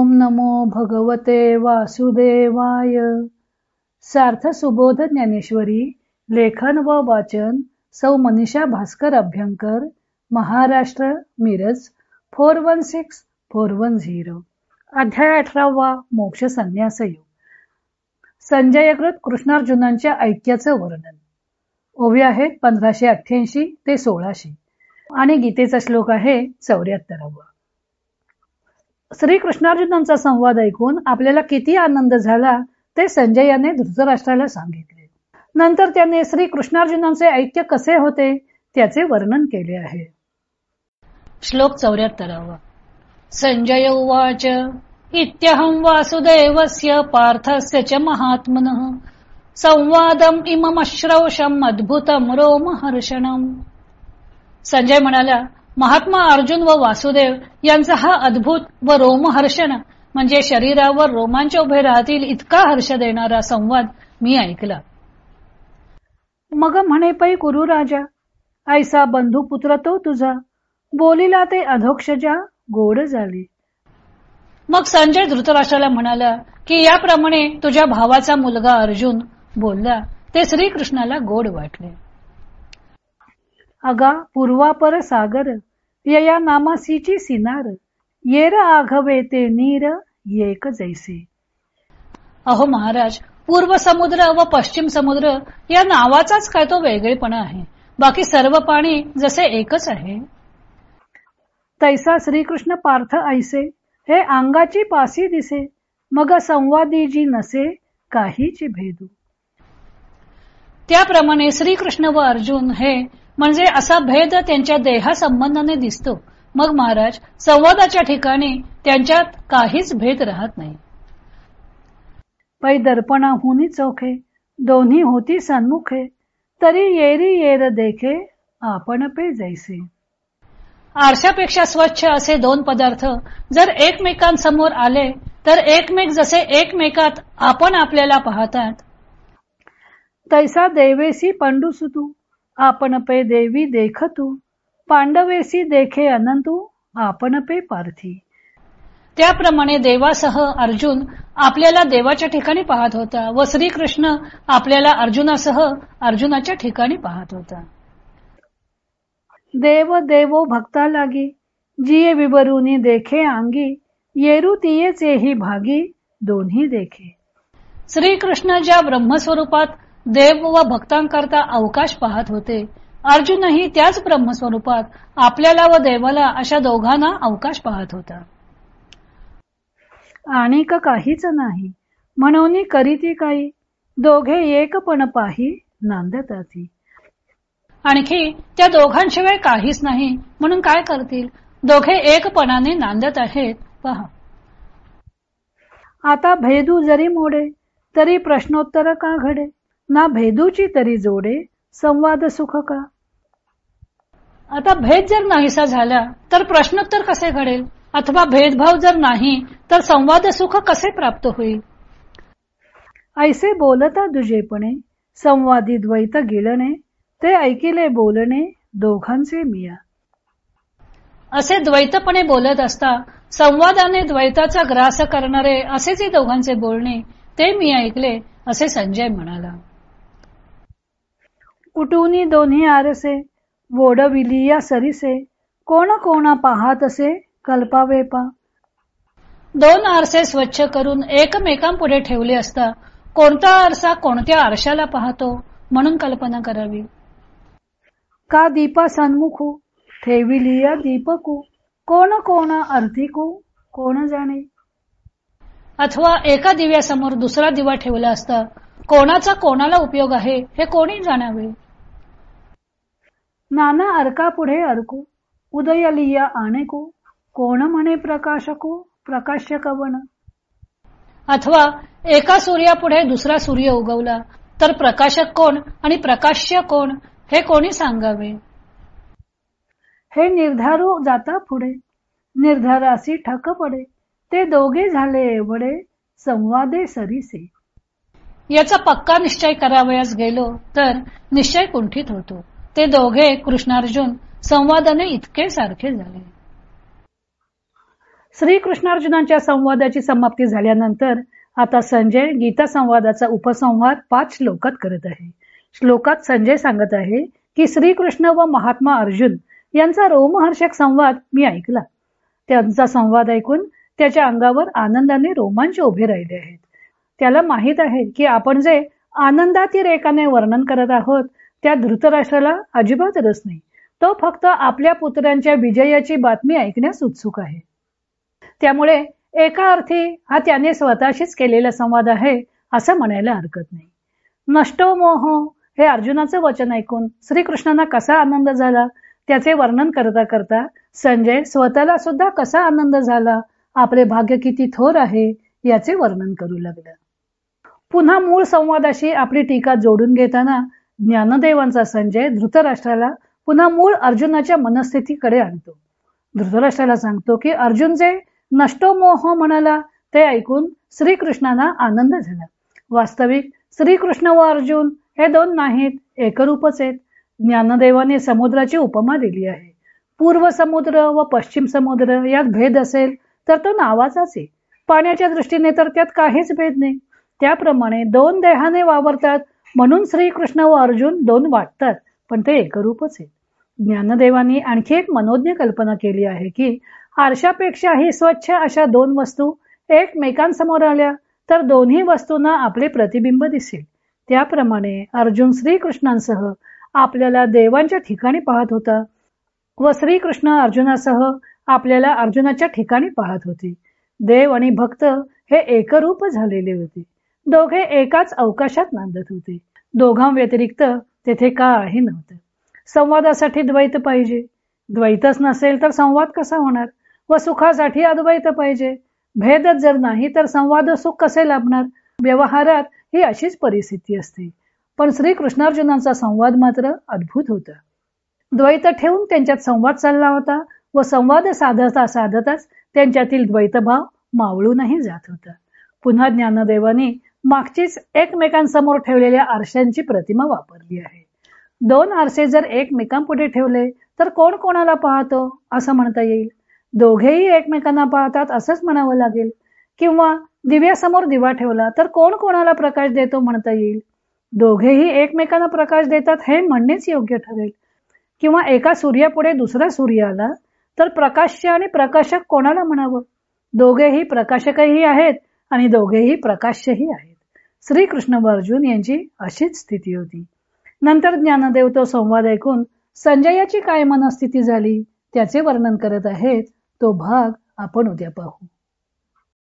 ओम नमो भगवते वासुदेवाय. सार्थ सुबोध ज्ञानेश्वरी. लेखन व वाचन सौ मनीषा भास्कर अभ्यंकर, महाराष्ट्र, मिरज 416410. अध्याय 18. मोक्ष संन्यास योग. संजयकृत कृष्णार्जुनांच्या ऐक्याचं वर्णन. ओवी आहेत 1588 ते 1600 आणि गीतेचा श्लोक आहे 74. श्री कृष्णार्जुनांचा संवाद ऐकून आपल्याला किती आनंद झाला ते संजयाने धृतराष्ट्राला सांगितले. नंतर त्याने श्री कृष्णार्जुनांचे ऐक्य कसे होते त्याचे वर्णन केले आहे. श्लोक 74. संजय उवाच इत्यहं वासुदेवस्य पार्थस्य च महात्मनः संवादम इममश्रौषम अद्भुतम रोमहर्षणम. संजय म्हणाला, महात्मा अर्जुन व वासुदेव यांचा हा अद्भुत व रोमहर्षण म्हणजे शरीरावर रोमांच उभे राहतील इतका हर्ष देणारा संवाद मी ऐकला. मग म्हणे पै कुरु राजा, ऐसा बंधू पुत्र तो तुझा, बोलिला ते अधोक्षजा गोड झाली. मग संजय धृतराष्ट्राला म्हणाला की याप्रमाणे तुझ्या भावाचा मुलगा अर्जुन बोलला ते श्रीकृष्णाला गोड वाटले. अगा पूर्वापर सागर, यया नामासीची सिनार, येर आघवे ते नीर येक जैसे. अहो महाराज, पूर्व समुद्र व पश्चिम समुद्र या नावाचाच काय तो वेगळेपणा आहे, बाकी सर्व पाणी जसे एकच आहे. तैसा श्रीकृष्ण पार्थ ऐसे, हे अंगाची पासी दिसे, मग संवादी जी नसे काहीची भेदू. त्याप्रमाणे श्रीकृष्ण व अर्जुन हे म्हणजे असा भेद त्यांच्या देहासंबंधाने दिसतो. मग महाराज, संवादाच्या ठिकाणी त्यांच्यात काहीच भेद राहत नाही. पै दर्पणाहुनी चोखे, दोन्ही होती सन्मुखे, तरी येरी येर देखे आपण पे जैसे. आरशापेक्षा स्वच्छ असे दोन पदार्थ जर एकमेकांसमोर आले तर एकमेक जसे एकमेकात आपण आपल्याला पाहतात, तैसा देवेसी पंडुसुतू, आपण पे देवी देखतू, पांडवेसी देखे अनंतू, आपण पे पार्थी. त्याप्रमाणे देवासह अर्जुन आपल्याला देवाच्या ठिकाणी पाहत होता व श्रीकृष्ण आपल्याला अर्जुनासह अर्जुनाच्या ठिकाणी पाहत होता. देव देवो भक्ता लागी, जिये विवरुनी देखे अंगी, येरू तियेचेही भागी दोन्ही देखे. श्रीकृष्ण ज्या ब्रह्मस्वरूपात देव व भक्तांकरता अवकाश पाहत होते, अर्जुनही त्याच ब्रह्मस्वरूपात आपल्याला व देवाला अशा दोघांना अवकाश पाहत होता. आणि काहीच नाही म्हणून करीती काही, दोघे एकपण पाही नांदताती. आणखी त्या दोघांशिवाय काहीच नाही म्हणून काय करतील, दोघे एकपणाने नांदत आहेत पहा. आता भेदू जरी मोडे, तरी प्रश्नोत्तर का घडे, ना भेदूची तरी जोडे संवाद सुख का. आता भेद जर नाहीसा झाला तर प्रश्नोत्तर कसे घडेल, अथवा भेदभाव जर नाही तर संवाद सुख कसे प्राप्त होईल. ऐसे बोलता दुजेपणे, संवादी द्वैत गिळणे, ते ऐकिले बोलणे दोघांचे मिया. असे द्वैतपणे बोलत असता संवादाने द्वैताचा ग्रास करणारे असेच हे दोघांचे बोलणे ते मी ऐकले, असे संजय म्हणाला. कुटुनी दोन्ही आरसे, वोडविली या सरीसे, कोण कोणा पाहत असे कल्पावे पा. दोन आरसे स्वच्छ करून एकमेकांपुढे ठेवले असता कोणता आरसा कोणत्या आरशाला पाहतो म्हणून कल्पना करावी. का दीपा सन्मुखू, ठेविलिया दीपकू, कोण कोणा अर्थिकू कोण जाणे. अथवा एका दिव्यासमोर दुसरा दिवा ठेवला असता कोणाचा कोणाला उपयोग आहे हे कोणी जाणावे. नाना अर्का पुढे अर्कू, उदयलिया आणेकू, कोण म्हणे प्रकाशकू प्रकाश्य कवन. अथवा एका सूर्यापुढे दुसरा सूर्य उगवला तर प्रकाशक कोण आणि प्रकाश्य कोण हे कोणी सांगावे. हे निर्धारू जाता पुढे, निर्धारासी ठक पडे, ते दोघे झाले एवढे संवादे सरीसे. याचा पक्का निश्चय करावयास गेलो तर निश्चय कुंठित होतो. ते दोघे कृष्णार्जुन संवादाने इतके सारखे झाले. श्रीकृष्णार्जुनांच्या संवादाची समाप्ती झाल्यानंतर आता संजय गीता संवादाचा उपसंहार 5 श्लोकात करत आहे. श्लोकात संजय सांगत आहे की श्रीकृष्ण व महात्मा अर्जुन यांचा रोमहर्षक संवाद मी ऐकला. त्यांचा संवाद ऐकून त्याच्या अंगावर आनंदाने रोमांच उभे राहिले आहेत. त्याला माहित आहे की आपण जे आनंदातिरेकाने वर्णन करत आहोत त्या धृतराष्ट्राला अजिबात रस नाही. तो फक्त आपल्या पुत्रांच्या विजयाची बातमी ऐकण्यास उत्सुक आहे. त्यामुळे एका अर्थी हा त्याने स्वतःशीच केलेला संवाद आहे असं म्हणायला हरकत नाही. नष्टो मोह हे अर्जुनाचं वचन ऐकून श्रीकृष्णांना कसा आनंद झाला त्याचे वर्णन करता करता संजय स्वतःला सुद्धा कसा आनंद झाला, आपले भाग्य किती थोर आहे याचे वर्णन करू लागला. पुन्हा मूळ संवादाशी आपली टीका जोडून घेताना ज्ञानदेवांचा संजय धृतराष्ट्राला पुन्हा मूळ अर्जुनाच्या मनस्थितीकडे आणतो. धृतराष्ट्राला सांगतो की अर्जुन जे नष्टो मोह म्हणाला ते ऐकून श्रीकृष्णांना आनंद झाला. वास्तविक श्रीकृष्ण व अर्जुन हे 2 नाहीत, एकरूपच आहेत. ज्ञानदेवाने समुद्राची उपमा दिली आहे. पूर्व समुद्र व पश्चिम समुद्र यात भेद असेल तर तो नावाचाच आहे. पाण्याच्या दृष्टीने तर त्यात काहीच भेद नाही. त्याप्रमाणे 2 देहाने वावरतात म्हणून श्रीकृष्ण व अर्जुन 2 वाटतात, पण ते एकरूपच आहेत. ज्ञानदेवांनी आणखी एक मनोज्ञ कल्पना केली आहे की आरशापेक्षाही स्वच्छ अशा 2 वस्तू एकमेकांसमोर आल्या तर दोन्ही वस्तूंना आपले प्रतिबिंब दिसेल. त्याप्रमाणे अर्जुन श्रीकृष्णांसह आपल्याला देवांच्या ठिकाणी पाहत होता व श्रीकृष्ण अर्जुनासह आपल्याला अर्जुनाच्या ठिकाणी पाहत होते. देव आणि भक्त हे एकरूप झालेले होते. दोघे एकाच अवकाशात नांदत होते. दोघांव्यतिरिक्त तेथे काही नव्हतं. संवादासाठी द्वैत पाहिजे. द्वैतच नसेल तर संवाद कसा होणार? व सुखासाठी अद्वैत पाहिजे. भेदच जर नाही तर संवाद सुख कसे लाभणार? व्यवहारात ही अशीच परिस्थिती असते. पण श्रीकृष्णार्जुनांचा संवाद मात्र अद्भुत होता. द्वैत ठेवून त्यांच्यात संवाद चालला होता व संवाद साधता साधताच त्यांच्यातील द्वैतभाव मावळूनही जात होता. पुन्हा ज्ञानदेवाने मागचीच एकमेकांसमोर ठेवलेल्या आरशांची प्रतिमा वापरली आहे. 2 आरसे जर एकमेकांपुढे ठेवले तर कोण कोणाला पाहतो असं म्हणता येईल. दोघेही एकमेकांना पाहतात असंच म्हणावं लागेल. किंवा दिव्यासमोर दिवा ठेवला तर कोण कोणाला प्रकाश देतो म्हणता येईल. दोघेही एकमेकांना प्रकाश देतात हे म्हणणेच योग्य ठरेल. किंवा एका सूर्यापुढे दुसरा सूर्य आला तर प्रकाश्य आणि प्रकाशक कोणाला म्हणावं? दोघेही प्रकाशकही आहेत आणि दोघेही प्रकाश्यही आहेत. श्रीकृष्ण व अर्जुन यांची अशीच स्थिती होती. नंतर ज्ञानदेव तो संवाद ऐकून संजयाची काय मनस्थिती झाली त्याचे वर्णन करत आहेत. तो भाग आपण उद्या पाहू.